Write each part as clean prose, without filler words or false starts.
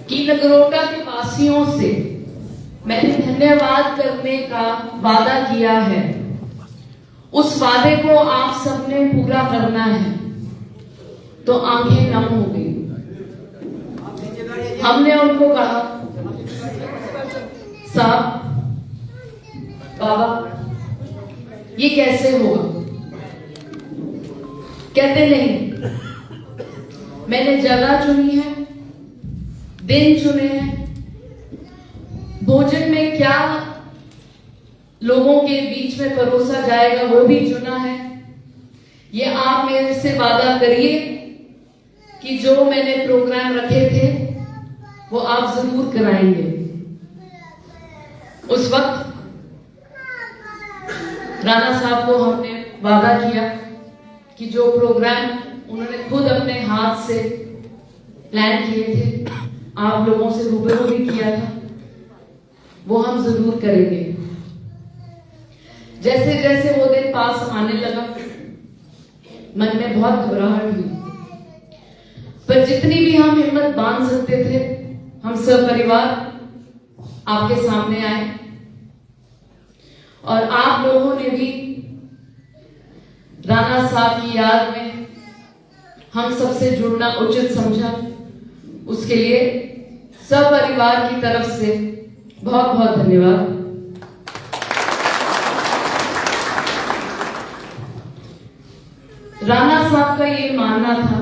कि नगरोटा के वासियों से मैंने धन्यवाद करने का वादा किया है, उस वादे को आप सबने पूरा करना है। तो आंखें नम हो गई। हमने उनको कहा, साहब बाबा ये कैसे होगा? कहते नहीं, मैंने जगह चुनी है, दिन चुने हैं, भोजन में क्या लोगों के बीच में परोसा जाएगा वो भी चुना है। ये आप मेरे से वादा करिए कि जो मैंने प्रोग्राम रखे थे वो आप जरूर कराएंगे। उस वक्त राणा साहब को हमने वादा किया कि जो प्रोग्राम उन्होंने खुद अपने हाथ से प्लान किए थे, आप लोगों से रूबरू भी किया था, वो हम जरूर करेंगे। जैसे जैसे वो दिन पास आने लगा, मन में बहुत घबराहट हुई, पर जितनी भी हम हिम्मत बांध सकते थे, हम सब परिवार आपके सामने आए और आप लोगों ने भी राणा साहब की याद में हम सबसे जुड़ना उचित समझा। उसके लिए सब परिवार की तरफ से बहुत बहुत धन्यवाद। राणा साहब का ये मानना था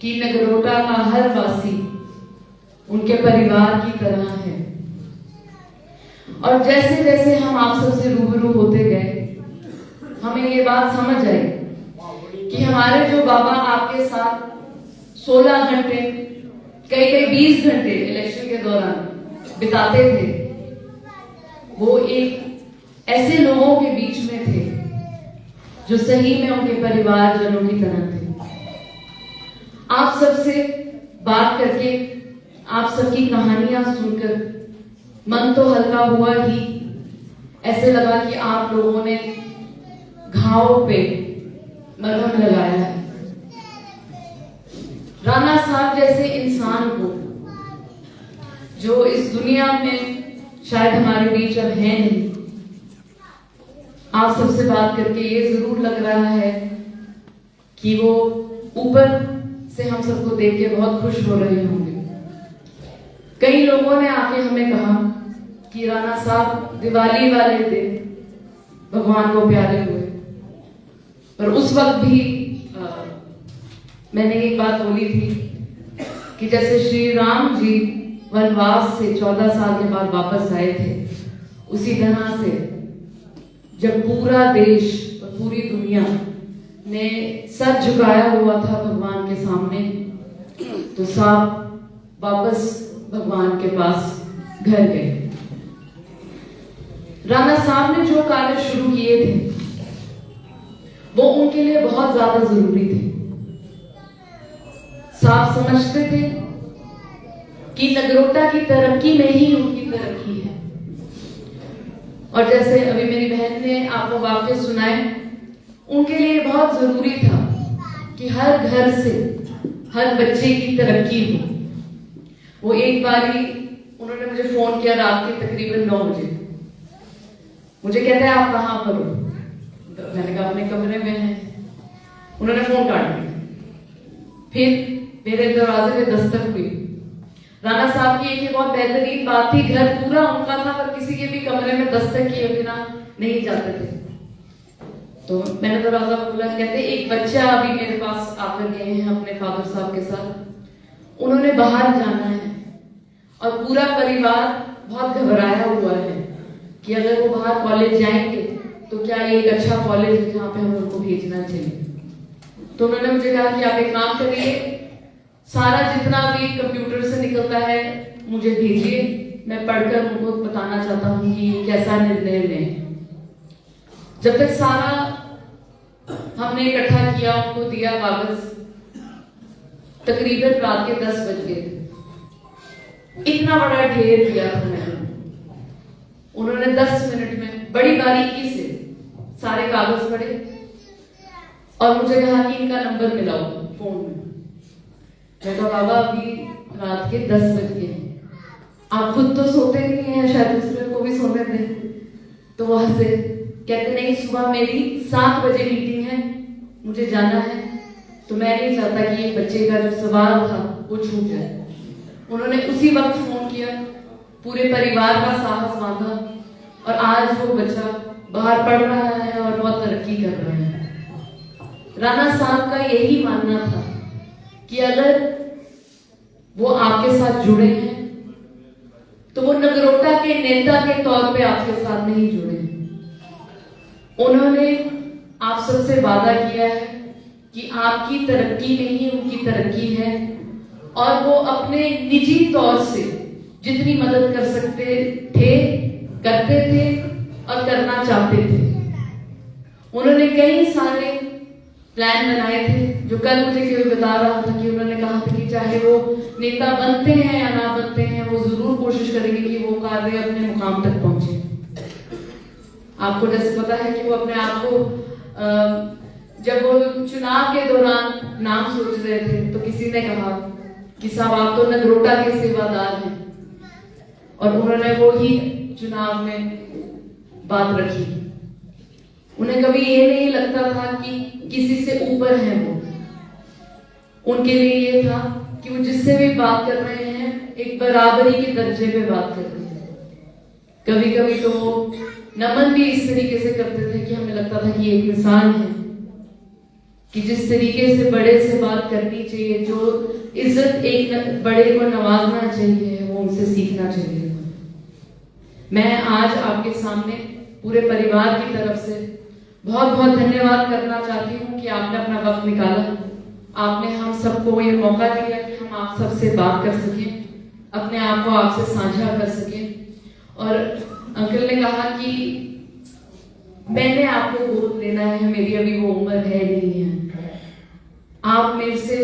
कि नगरोटा का हर वासी उनके परिवार की तरह है, और जैसे जैसे हम आप सबसे रूबरू होते गए, हमें ये बात समझ आई कि हमारे जो बाबा आपके साथ 16 घंटे, कई कई 20 घंटे इलेक्शन के दौरान बिताते थे, वो एक ऐसे लोगों के बीच में थे जो सही में उनके परिवारजनों की तरह थे। आप सबसे बात करके, आप सबकी कहानियां सुनकर मन तो हल्का हुआ ही, ऐसे लगा कि आप लोगों ने घाव पे मरहम लगाया है। राणा साहब जैसे इंसान को, जो इस दुनिया में शायद हमारे बीच अब है नहीं, आप सबसे बात करके ये जरूर लग रहा है कि वो ऊपर से हम सबको देख के बहुत खुश हो रहे होंगे। कई लोगों ने आके हमें कहा कि राणा साहब दिवाली वाले दिन भगवान को प्यारे हुए, पर उस वक्त भी मैंने एक बात बोली थी कि जैसे श्री राम जी वनवास से 14 साल के बाद वापस आए थे, उसी तरह से जब पूरा देश और पूरी दुनिया ने सर झुकाया हुआ था भगवान के सामने, तो साहब वापस भगवान के पास घर गए। राणा साहब ने जो कार्य शुरू किए थे वो उनके लिए बहुत ज्यादा जरूरी थे। साहब समझते थे कि नगरोटा की तरक्की में ही उनकी तरक्की है। और जैसे अभी मेरी बहन ने आपको वाक्य सुनाए, उनके लिए बहुत जरूरी था कि हर घर से हर बच्चे की तरक्की हो। वो एक बारी उन्होंने मुझे फोन किया रात के तकरीबन 9 बजे, मुझे कहते हैं आप कहां पर हो? मैंने कहा अपने कमरे में है। उन्होंने फोन काट दिया। फिर मेरे दरवाजे पे दस्तक हुई। राणा साहब की एक बहुत बेहतरीन बात थी, घर पूरा उनका था पर किसी के भी कमरे में दस्तक किए बिना नहीं जाते थे। तो मैंने दरवाजा खोला, कहते एक बच्चा अभी मेरे पास आकर गए हैं अपने फादर साहब के साथ, उन्होंने बाहर जाना है और पूरा परिवार बहुत घबराया हुआ है कि अगर वो बाहर कॉलेज जाएंगे तो क्या ये एक अच्छा कॉलेज है जहाँ पे हम उनको भेजना चाहिए। तो उन्होंने मुझे कहा कि आप एक काम करिए, सारा जितना भी कंप्यूटर से निकलता है मुझे भेजिए, मैं पढ़कर उनको बताना चाहता हूँ कि कैसा निर्णय लें। जब तक सारा हमने इकट्ठा किया, उनको दिया कागज, तकरीबन रात के 10 बज गए थे। इतना बड़ा ढेर दिया था मैंने। उन्होंने 10 मिनट में बड़ी बारीकी से सारे कागज पढ़े और मुझे कहा कि इनका नंबर मिलाओ फोन में। मैं तो बाबा अभी रात के 10 बज गए। आप खुद तो सोते नहीं हैं, शायद दूसरे को भी सोने दें। तो वहां से कहते नहीं, सुबह मेरी 7 बजे मीटिंग है, मुझे जाना है। तो मैं नहीं चाहता कि ये बच्चे का जो सवाल था वो छूट जाए। उन्होंने उसी वक्त फोन किया, पूरे परिवार का साहस मांगा और आज वो बच्चा बाहर पढ़ रहा है और बहुत तरक्की कर रहा है। राणा साहब का यही मानना था कि अगर वो आपके साथ जुड़े हैं तो वो नगरोटा के नेता के तौर पे आपके साथ नहीं जुड़े। उन्होंने आप सबसे वादा किया है कि आपकी तरक्की में ही उनकी तरक्की है और वो अपने निजी तौर से जितनी मदद कर सकते थे करते थे और करना चाहते थे। उन्होंने कई सारे प्लान बनाए थे, जो कल मुझे कोई बता रहा था कि उन्होंने कहा था कि चाहे वो नेता बनते हैं या ना बनते हैं, वो जरूर कोशिश करेंगे कि वो कार्य अपने मुकाम तक पहुंचे। आपको जैसे पता है कि वो अपने आप को जब वो चुनाव के दौरान नाम सोच रहे थे तो किसी ने कहा कि साहब आप तो नगरोटा के सेवादार हैं, और उन्होंने वो ही चुनाव में बात रखी। उन्हें कभी ये नहीं लगता था कि किसी से ऊपर है वो। उनके लिए ये था कि वो जिससे भी बात कर रहे हैं एक बराबरी के दर्जे पे बात कर रहे हैं। कभी कभी तो वो नमन भी इस तरीके से करते थे कि हमें लगता था कि एक इंसान है कि जिस तरीके से बड़े से बात करनी चाहिए, जो इज्जत एक बड़े को नवाजना चाहिए, वो उनसे सीखना चाहिए। मैं आज आपके सामने पूरे परिवार की तरफ से बहुत बहुत धन्यवाद करना चाहती हूँ कि आपने अपना वक्त निकाला। आपने हम सबको ये मौका दिया कि हम आप सबसे बात कर सकें, अपने आप को आपसे साझा कर सकें। और अंकल ने कहा कि मैंने आपको गोद लेना है, मेरी अभी वो उम्र है नहीं है, आप मेरे से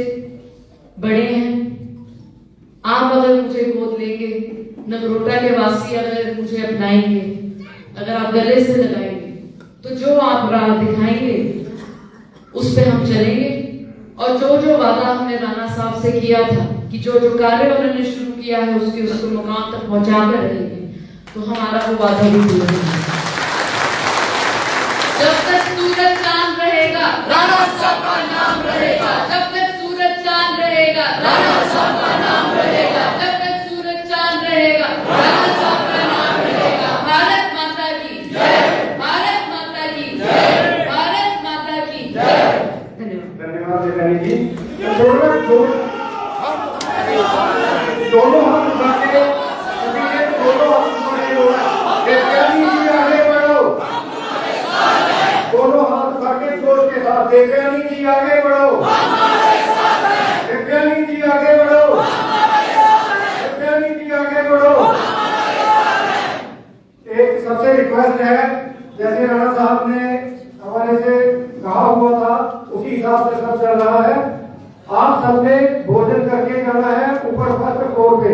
बड़े हैं, आप अगर मुझे गोद लेंगे, नगरोटा के वासी अगर मुझे अपनाएंगे, अगर आप गले से लगाएंगे, तो जो आप राह दिखाएंगे उस पे हम चलेंगे। और जो जो वादा हमने राणा साहब से किया था कि जो जो कार्य उन्होंने शुरू किया है उसको मुकाम तक पहुंचा कर रहेंगे, तो हमारा वो वादा भी पूरा होगा। जब तक सूरज चांद रहेगा राणा साहब का नाम रहेगा, जब तक सूरज चांद रहेगा राणा साहब का नाम रहेगा, जब तक सूरज चांद रहेगा राणा साहब का नाम रहेगा। भारत माता की जय, भारत माता की जय, भारत माता की जय। धन्यवाद जी। दोनों हाथ उठा के सभी ने दोनों हाथ उठा के देवयानी जी आगे बढ़ो, दोनों हाथ उठा के जोर के साथ देवयानी जी आगे बढ़ो, देवयानी जी आगे बढ़ो, देवयानी जी आगे बढ़ो। एक सबसे रिक्वेस्ट है, जैसे राणा साहब ने हमारे से कहा हुआ था उसी हिसाब से सब चल रहा है। आप सबने भोजन करके जाना है ऊपर फर्स्ट फ्लोर पे,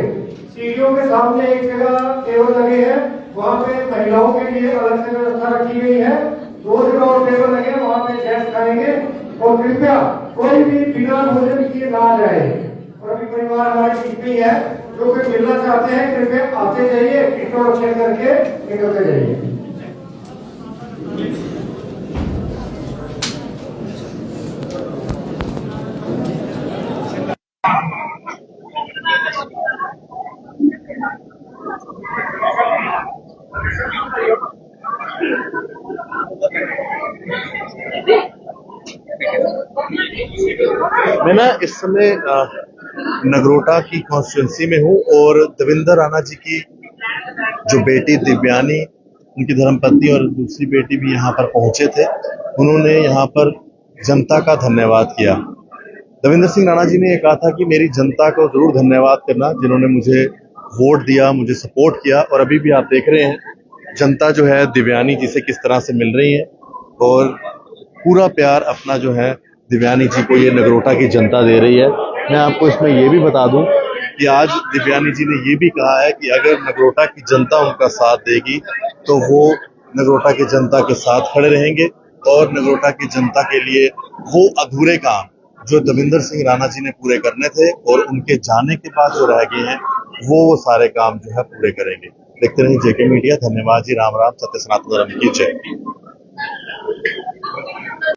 सीढ़ियों के सामने एक जगह टेबल लगे हैं, वहाँ पे महिलाओं के लिए अलग से व्यवस्था रखी गई है। 2 जगह और टेबल लगे, वहाँ पे जेंट्स खाएंगे। और कृपया कोई भी बिना भोजन किए ना जाए। और अभी परिवार हमारे बीच में है, जो कोई मिलना चाहते हैं कृपया आते जाइए, इंट्रोडक्शन करके निकलते जाइए। मैं ना इस समय नगरोटा की कॉन्स्टिट्यूंसी में हूँ और देवेंद्र राणा जी की जो बेटी दिव्यानी, उनकी धर्मपत्नी और दूसरी बेटी भी यहाँ पर पहुंचे थे। उन्होंने यहाँ पर जनता का धन्यवाद किया। देवेंद्र सिंह राणा जी ने ये कहा था कि मेरी जनता को जरूर धन्यवाद करना, जिन्होंने मुझे वोट दिया, मुझे सपोर्ट किया। और अभी भी आप देख रहे हैं जनता जो है दिव्यानी जी से किस तरह से मिल रही है, और पूरा प्यार अपना जो है दिव्यानी जी को ये नगरोटा की जनता दे रही है। मैं आपको इसमें ये भी बता दूं कि आज दिव्यानी जी ने ये भी कहा है कि अगर नगरोटा की जनता उनका साथ देगी तो वो नगरोटा की जनता के साथ खड़े रहेंगे, और नगरोटा की जनता के लिए वो अधूरे काम जो दविंदर सिंह राणा जी ने पूरे करने थे और उनके जाने के बाद जो रह गए हैं वो सारे काम जो है पूरे करेंगे। देखते रहिए जेके मीडिया। धन्यवाद जी। राम राम। सत्य सनातन धर्म की जय।